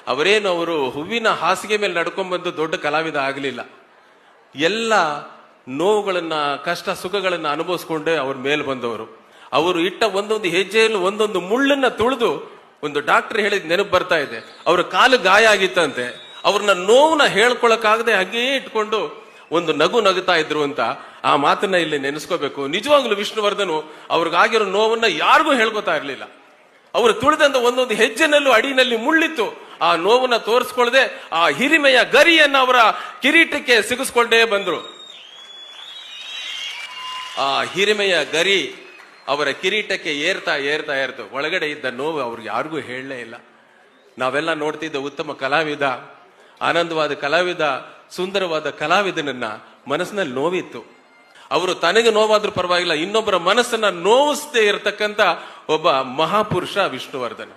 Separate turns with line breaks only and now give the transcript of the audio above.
ಅವರು ಹೂವಿನ ಹಾಸಿಗೆ ಮೇಲೆ ನಡ್ಕೊಂಡ್ ಬಂದು ದೊಡ್ಡ ಕಲಾವಿದ ಆಗಲಿಲ್ಲ. ಎಲ್ಲ ನೋವುಗಳನ್ನ, ಕಷ್ಟ ಸುಖಗಳನ್ನ ಅನುಭವಿಸ್ಕೊಂಡೆ ಅವ್ರ ಮೇಲೆ ಬಂದವರು. ಅವರು ಇಟ್ಟ ಒಂದೊಂದು ಹೆಜ್ಜೆಯಲ್ಲೂ ಒಂದೊಂದು ಮುಳ್ಳನ್ನ ತುಳಿದು, ಒಂದು ಡಾಕ್ಟರ್ ಹೇಳಿದ್ ನೆನಪು ಬರ್ತಾ ಇದೆ, ಅವ್ರ ಕಾಲು ಗಾಯ ಆಗಿತ್ತಂತೆ, ಅವ್ರನ್ನ ನೋವನ್ನ ಹೇಳ್ಕೊಳಕ್ಕಾಗದೆ ಹಾಗೇ ಇಟ್ಕೊಂಡು ಒಂದು ನಗು ನಗುತ್ತಾ ಇದ್ರು ಅಂತ ಆ ಮಾತನ್ನ ಇಲ್ಲಿ ನೆನೆಸ್ಕೋಬೇಕು. ನಿಜವಾಗ್ಲೂ ವಿಷ್ಣುವರ್ಧನ್ ಅವ್ರಿಗಾಗಿರೋ ನೋವನ್ನ ಯಾರಿಗೂ ಹೇಳ್ಕೊತಾ ಇರ್ಲಿಲ್ಲ. ಅವರು ತುಳಿದಂತ ಒಂದೊಂದು ಹೆಜ್ಜೆನಲ್ಲೂ ಅಡಿನಲ್ಲಿ ಮುಳ್ಳಿತ್ತು. ಆ ನೋವನ್ನ ತೋರಿಸ್ಕೊಳ್ಳದೆ ಆ ಹಿರಿಮೆಯ ಗರಿಯನ್ನ ಅವರ ಕಿರೀಟಕ್ಕೆ ಸಿಗಿಸ್ಕೊಂಡೇ ಬಂದ್ರು. ಆ ಹಿರಿಮೆಯ ಗರಿ ಅವರ ಕಿರೀಟಕ್ಕೆ ಏರ್ತಾ ಏರ್ತಾ ಏರ್ತು. ಒಳಗಡೆ ಇದ್ದ ನೋವು ಅವ್ರಿಗೆ ಯಾರಿಗೂ ಹೇಳಲೇ ಇಲ್ಲ. ನಾವೆಲ್ಲ ನೋಡ್ತಿದ್ದ ಉತ್ತಮ ಕಲಾವಿದ, ಆನಂದವಾದ ಕಲಾವಿದ, ಸುಂದರವಾದ ಕಲಾವಿದನನ್ನ ಮನಸ್ಸಿನಲ್ಲಿ ನೋವಿತ್ತು. ಅವರು ತನಗೆ ನೋವಾದ್ರೂ ಪರವಾಗಿಲ್ಲ, ಇನ್ನೊಬ್ಬರ ಮನಸ್ಸನ್ನ ನೋವಿಸದೇ ಇರತಕ್ಕಂತ ಒಬ್ಬ ಮಹಾಪುರುಷ ವಿಷ್ಣುವರ್ಧನ್.